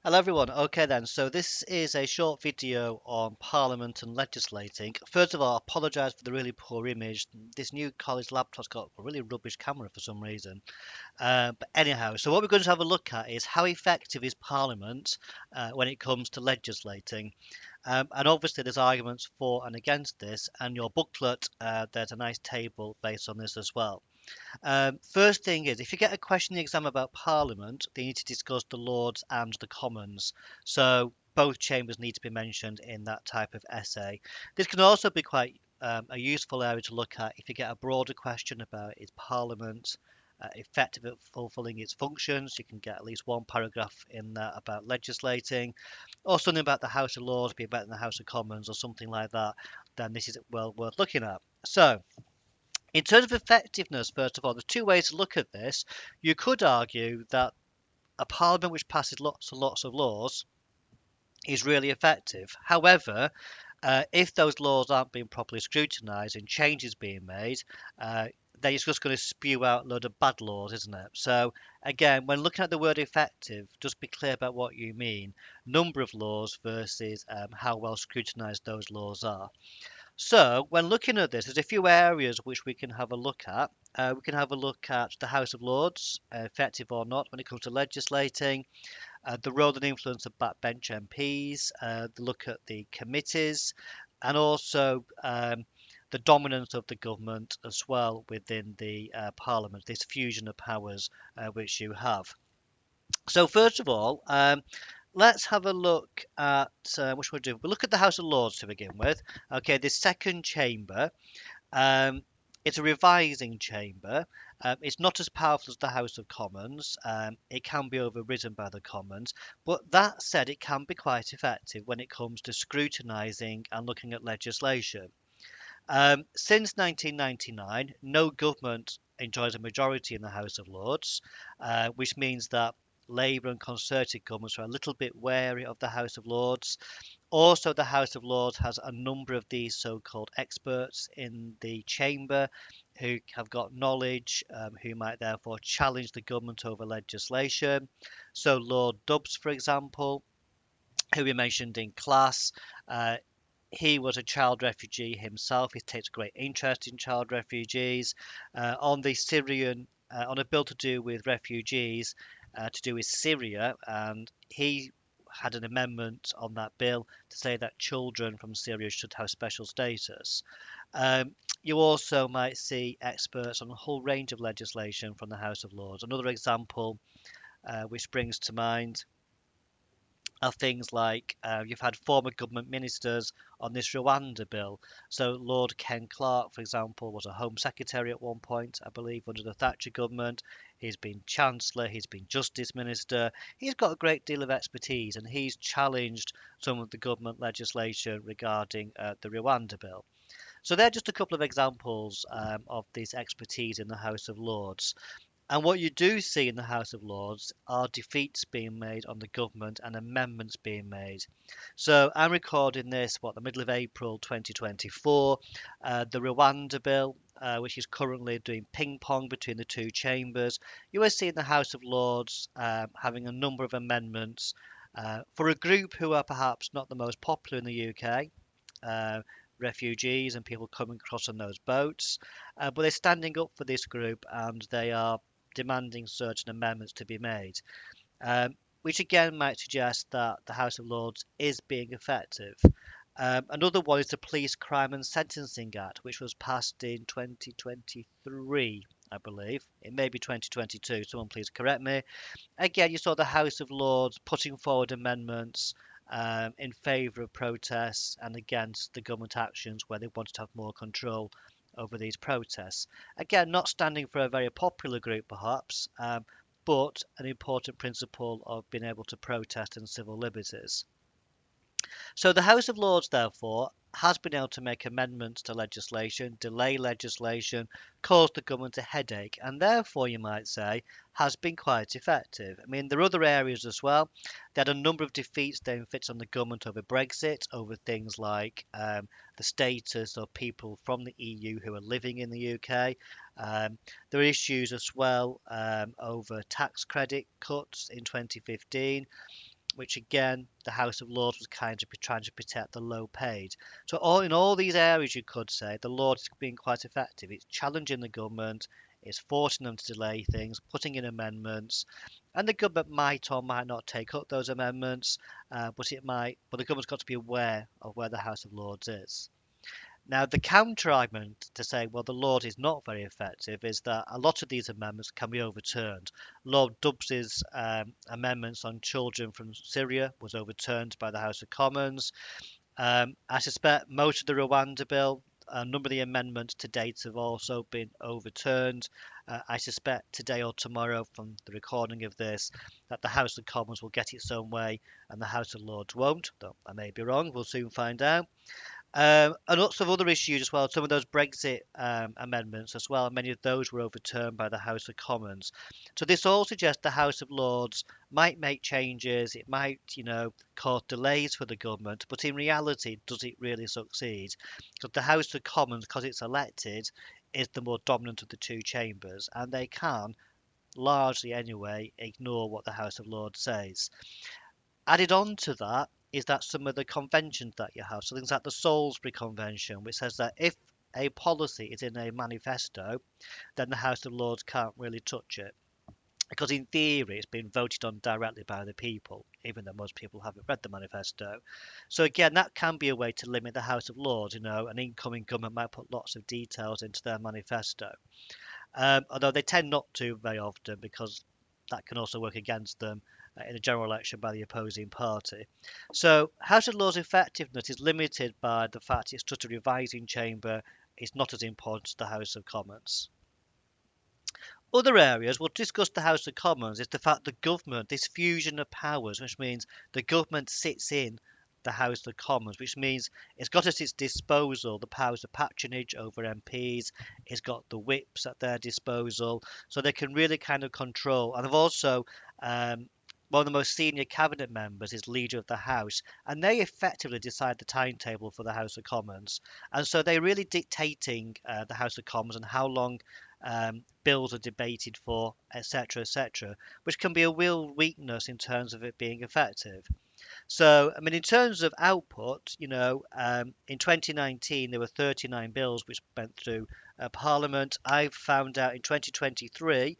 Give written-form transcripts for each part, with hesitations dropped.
Hello everyone. Okay then, so this is a short video on Parliament and legislating. First of all, I apologise for the really poor image. This new college laptop's got a really rubbish camera for some reason. But anyhow, so what we're going to have a look at is how effective is Parliament when it comes to legislating. And obviously there's arguments for and against this, and your booklet, there's a nice table based on this as well. First thing is, if you get a question in the exam about Parliament, they need to discuss the Lords and the Commons. So both chambers need to be mentioned in that type of essay. This can also be quite a useful area to look at if you get a broader question about is Parliament effective at fulfilling its functions. You can get at least one paragraph in there about legislating, or something about the House of Lords being better than the House of Commons, or something like that. Then this is well worth looking at. So in terms of effectiveness, first of all, there's two ways to look at this. You could argue that a parliament which passes lots and lots of laws is really effective. However, if those laws aren't being properly scrutinised and changes being made, then it's just going to spew out a load of bad laws, isn't it? So again, when looking at the word effective, just be clear about what you mean. Number of laws versus how well scrutinised those laws are. So, when looking at this, there's a few areas which we can have a look at. We can have a look at the House of Lords, effective or not, when it comes to legislating, the role and influence of backbench MPs, the look at the committees, and also the dominance of the government as well within the Parliament, this fusion of powers which you have. So, first of all, let's have a look at which we'll do. We'll look at the House of Lords to begin with. Okay, the second chamber. Um, it's a revising chamber. It's not as powerful as the House of Commons. It can be overridden by the Commons, but that said, it can be quite effective when it comes to scrutinising and looking at legislation. Since 1999, no government enjoys a majority in the House of Lords, which means that Labour and Conservative governments are a little bit wary of the House of Lords. Also, the House of Lords has a number of these so-called experts in the chamber who have got knowledge, who might therefore challenge the government over legislation. So, Lord Dubs, for example, who we mentioned in class, he was a child refugee himself. He takes great interest in child refugees. On the Syrian, on a bill to do with refugees, to do with Syria, and he had an amendment on that bill to say that children from Syria should have special status. You also might see experts on a whole range of legislation from the House of Lords. Another example which springs to mind are things like you've had former government ministers on this Rwanda bill. So Lord Ken Clarke, for example, was a Home Secretary at one point, I believe, under the Thatcher government. He's been Chancellor, he's been Justice Minister. He's got a great deal of expertise, and he's challenged some of the government legislation regarding the Rwanda bill. So they're just a couple of examples of this expertise in the House of Lords. And what you do see in the House of Lords are defeats being made on the government and amendments being made. So I'm recording this, the middle of April 2024. The Rwanda bill, which is currently doing ping pong between the two chambers, you will see in the House of Lords having a number of amendments for a group who are perhaps not the most popular in the UK. Refugees and people coming across on those boats, but they're standing up for this group and they are demanding certain amendments to be made, which again might suggest that the House of Lords is being effective. Another one is the Police Crime and Sentencing Act, which was passed in 2023, I believe. It may be 2022, someone please correct me. Again, you saw the House of Lords putting forward amendments in favour of protests and against the government actions where they wanted to have more control over these protests. Again, not standing for a very popular group perhaps, but an important principle of being able to protest and civil liberties. So the House of Lords, therefore, has been able to make amendments to legislation, delay legislation, cause the government a headache, and therefore, you might say, has been quite effective. I mean, there are other areas as well. They had a number of defeats they inflicted on the government over Brexit, over things like the status of people from the EU who are living in the UK. There are issues as well over tax credit cuts in 2015. which again the House of Lords was kind of trying to protect the low paid. So in all these areas, you could say the Lords has been quite effective. It's challenging the government, it's forcing them to delay things, putting in amendments, and the government might or might not take up those amendments, but it might. But the government's got to be aware of where the House of Lords is. Now, the counter argument to say, well, the Lord is not very effective is that a lot of these amendments can be overturned. Lord Dubbs's amendments on children from Syria was overturned by the House of Commons. I suspect most of the Rwanda bill, a number of the amendments to date have also been overturned. I suspect today or tomorrow, from the recording of this, that the House of Commons will get its own way and the House of Lords won't. Though I may be wrong, we'll soon find out. And lots of other issues as well. Some of those Brexit amendments as well. Many of those were overturned by the House of Commons. So this all suggests the House of Lords might make changes. It might, cause delays for the government. But in reality, does it really succeed? Because the House of Commons, because it's elected, is the more dominant of the two chambers, and they can, largely anyway, ignore what the House of Lords says. Added on to that is that some of the conventions that you have, so things like the Salisbury Convention, which says that if a policy is in a manifesto, then the House of Lords can't really touch it. Because in theory, it's been voted on directly by the people, even though most people haven't read the manifesto. So again, that can be a way to limit the House of Lords. An incoming government might put lots of details into their manifesto. Although they tend not to very often because that can also work against them in a general election by the opposing party. So House of Lords effectiveness is limited by the fact it's just a revising chamber. It's not as important as the House of Commons. Other areas, we'll discuss the House of Commons, is the fact the government, this fusion of powers, which means the government sits in the House of Commons, which means it's got at its disposal the powers of patronage over MPs, it's got the whips at their disposal, so they can really kind of control. And they've also, one of the most senior cabinet members is leader of the House, and they effectively decide the timetable for the House of Commons. And so they're really dictating the House of Commons and how long bills are debated for, etc., etc., which can be a real weakness in terms of it being effective. So, I mean, in terms of output, in 2019 there were 39 bills which went through Parliament. I found out in 2023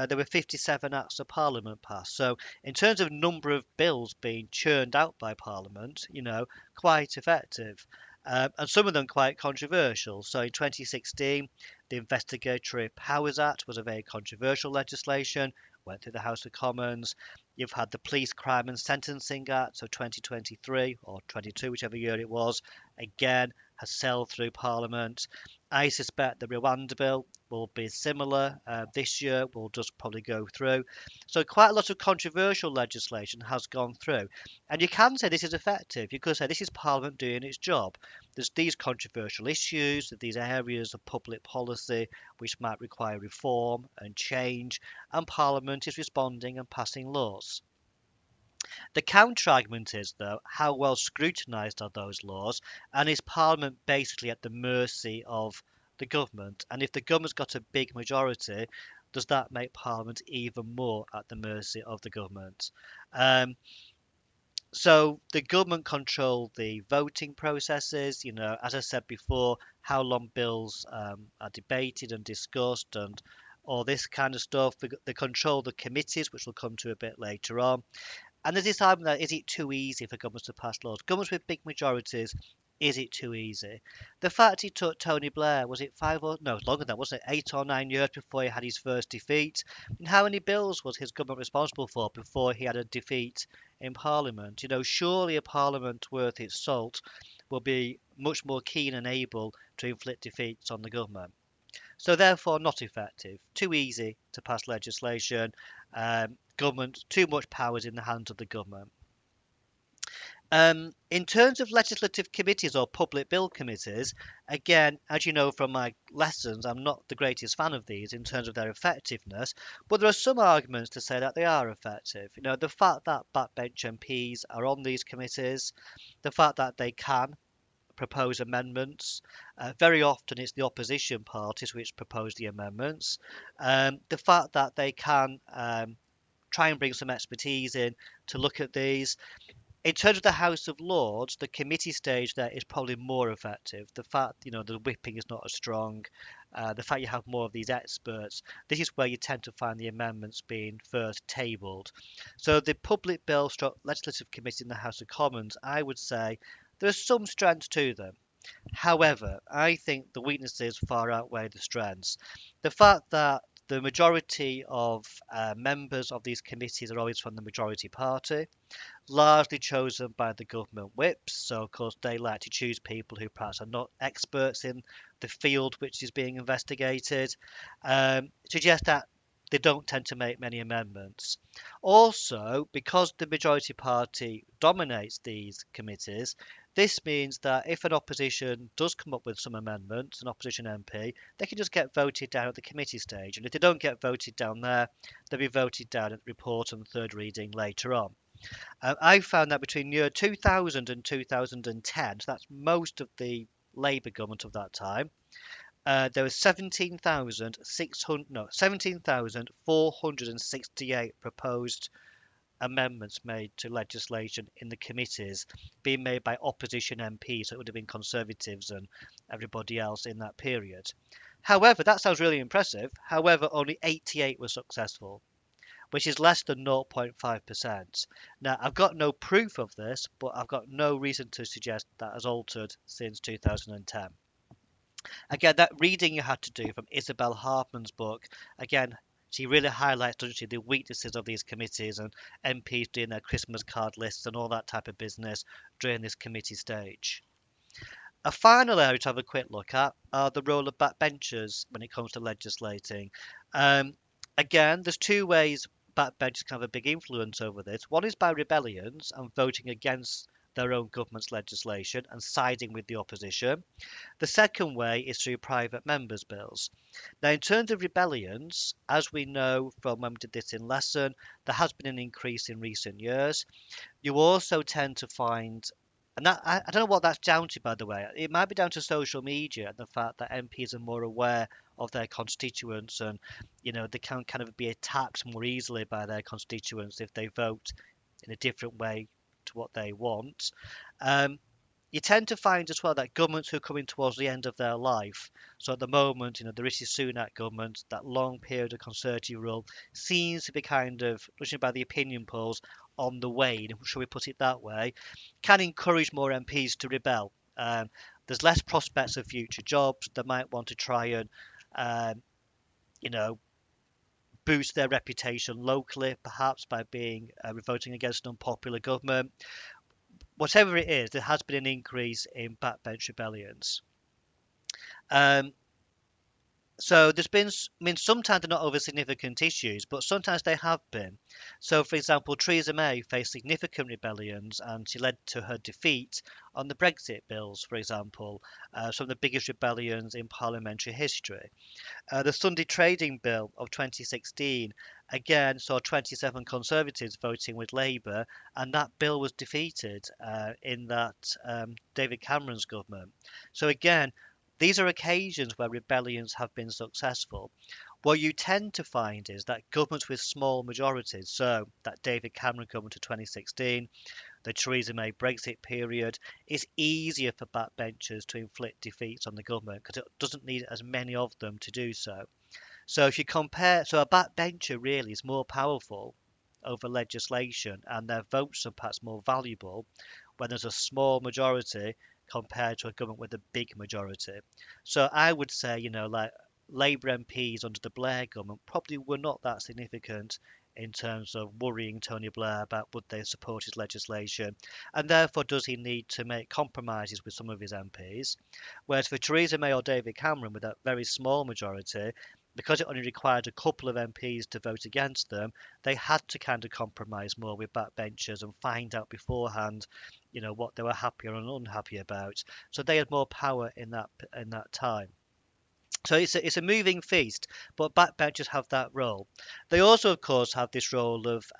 there were 57 acts of Parliament passed. So, in terms of number of bills being churned out by Parliament, quite effective. And some of them quite controversial. So, in 2016, the Investigatory Powers Act was a very controversial legislation, went through the House of Commons. You've had the Police Crime and Sentencing Act, so 2023 or 22, whichever year it was, again has sailed through Parliament. I suspect the Rwanda bill will be similar this year, will just probably go through. So quite a lot of controversial legislation has gone through. And you can say this is effective. You could say this is Parliament doing its job. There's these controversial issues, these areas of public policy which might require reform and change, and Parliament is responding and passing laws. The counter-argument is, though, how well scrutinised are those laws, and is Parliament basically at the mercy of the government? And if the government's got a big majority, does that make Parliament even more at the mercy of the government? Um, so the government control the voting processes. As I said before, how long bills are debated and discussed, and all this kind of stuff. They control the committees, which we'll come to a bit later on. And there's this argument that is it too easy for governments to pass laws? Governments with big majorities, is it too easy? The fact it took Tony Blair, was it longer than that, wasn't it? 8 or 9 years before he had his first defeat. And how many bills was his government responsible for before he had a defeat in Parliament? Surely a Parliament worth its salt will be much more keen and able to inflict defeats on the government. So therefore not effective, too easy to pass legislation, government, too much powers in the hands of the government. In terms of legislative committees or public bill committees, again, as you know from my lessons, I'm not the greatest fan of these in terms of their effectiveness, but there are some arguments to say that they are effective. The fact that backbench MPs are on these committees, the fact that they can propose amendments. Very often it's the opposition parties which propose the amendments. The fact that they can try and bring some expertise in to look at these. In terms of the House of Lords, the committee stage there is probably more effective. The fact, the whipping is not as strong, the fact you have more of these experts, this is where you tend to find the amendments being first tabled. So the Public Bill stroke Legislative Committee in the House of Commons, I would say there's some strength to them. However, I think the weaknesses far outweigh the strengths. The fact that the majority of members of these committees are always from the majority party, largely chosen by the government whips. So, of course, they like to choose people who perhaps are not experts in the field which is being investigated, suggest that they don't tend to make many amendments. Also, because the majority party dominates these committees, this means that if an opposition does come up with some amendments, an opposition MP, they can just get voted down at the committee stage. And if they don't get voted down there, they'll be voted down at the report and third reading later on. I found that between year 2000 and 2010, so that's most of the Labour government of that time, there were 17,468 proposed amendments made to legislation in the committees being made by opposition MPs, so it would have been Conservatives and everybody else in that period. However, that sounds really impressive. However, only 88 were successful, which is less than 0.5%. Now, I've got no proof of this, but I've got no reason to suggest that has altered since 2010. Again, that reading you had to do from Isabel Hartman's book, again, she really highlights, doesn't she, the weaknesses of these committees and MPs doing their Christmas card lists and all that type of business during this committee stage. A final area to have a quick look at are the role of backbenchers when it comes to legislating. Um, Again, there's two ways backbenchers can have a big influence over this. One is by rebellions and voting against their own government's legislation and siding with the opposition. The second way is through private members' bills. Now, in terms of rebellions, as we know from when we did this in lesson, there has been an increase in recent years. You also tend to find, and that I don't know what that's down to, by the way. It might be down to social media and the fact that MPs are more aware of their constituents, and they can kind of be attacked more easily by their constituents if they vote in a different way to what they want. Um, you tend to find as well that governments who are coming towards the end of their life, so at the moment, the Rishi Sunak government, that long period of Conservative rule seems to be kind of, judging by the opinion polls, on the wane, shall we put it that way, can encourage more MPs to rebel. There's less prospects of future jobs. They might want to try and, um, you know, boost their reputation locally, perhaps by being voting against an unpopular government. Whatever it is, there has been an increase in backbench rebellions. Um, so there's been, sometimes they're not over significant issues, but sometimes they have been. So, for example, Theresa May faced significant rebellions, and she led to her defeat on the Brexit bills, for example, some of the biggest rebellions in parliamentary history. The Sunday Trading Bill of 2016 again saw 27 Conservatives voting with Labour, and that bill was defeated in that David Cameron's government. So again, these are occasions where rebellions have been successful. What you tend to find is that governments with small majorities, so that David Cameron government of 2016, the Theresa May Brexit period, it's easier for backbenchers to inflict defeats on the government because it doesn't need as many of them to do so. So if you compare, so a backbencher really is more powerful over legislation, and their votes are perhaps more valuable when there's a small majority compared to a government with a big majority. So I would say, like Labour MPs under the Blair government probably were not that significant in terms of worrying Tony Blair about would they support his legislation, and therefore does he need to make compromises with some of his MPs. Whereas for Theresa May or David Cameron, with that very small majority, because it only required a couple of MPs to vote against them, they had to kind of compromise more with backbenchers and find out beforehand, what they were happy or unhappy about. So they had more power in that time. So it's a moving feast, but backbenchers have that role. They also, of course, have this role of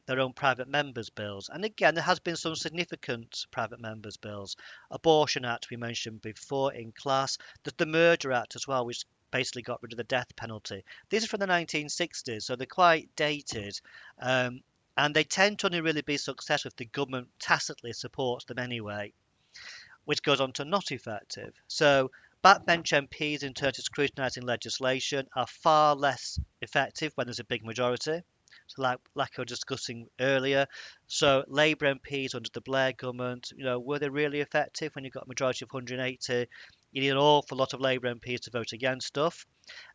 their own private members' bills. And again, there has been some significant private members' bills. Abortion Act we mentioned before in class. There's the Murder Act as well, which basically got rid of the death penalty. This is from the 1960s, so they're quite dated. Um, and they tend to only really be successful if the government tacitly supports them anyway, which goes on to not effective. So backbench MPs in terms of scrutinising legislation are far less effective when there's a big majority. So like I was discussing earlier, so Labour MPs under the Blair government, were they really effective when you've got a majority of 180? You need an awful lot of Labour MPs to vote against stuff.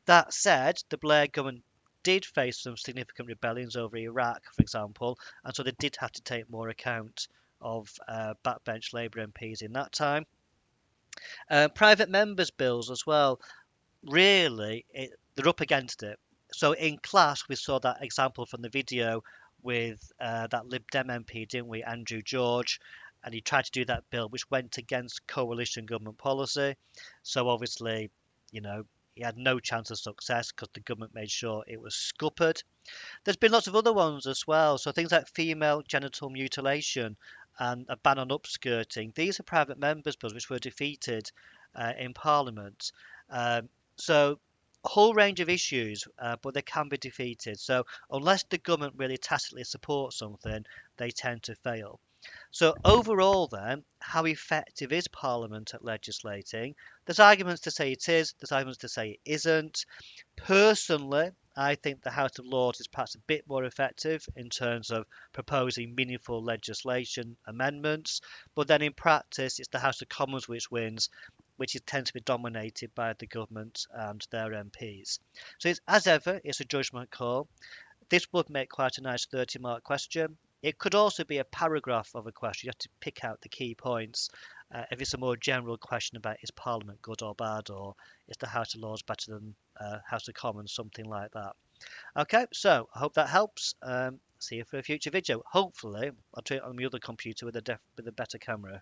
That said, the Blair government did face some significant rebellions over Iraq, for example, and so they did have to take more account of backbench Labour MPs in that time. Private members' bills as well, really, they're up against it. So in class, we saw that example from the video with that Lib Dem MP, didn't we, Andrew George? And he tried to do that bill which went against coalition government policy. So obviously, you know, he had no chance of success because the government made sure it was scuppered. There's been lots of other ones as well. So things like female genital mutilation and a ban on upskirting. These are private members' bills which were defeated in Parliament. So a whole range of issues, but they can be defeated. So unless the government really tacitly supports something, they tend to fail. So overall, then, how effective is Parliament at legislating? There's arguments to say it is. There's arguments to say it isn't. Personally, I think the House of Lords is perhaps a bit more effective in terms of proposing meaningful legislation amendments, but then in practice, it's the House of Commons which wins, which tends to be dominated by the government and their MPs. So it's, as ever, it's a judgment call. This would make quite a nice 30-mark question. It could also be a paragraph of a question. You have to pick out the key points. If it's a more general question about is Parliament good or bad, or is the House of Lords better than House of Commons, something like that. Okay, so I hope that helps. See you for a future video. Hopefully, I'll do it on my other computer with a better camera.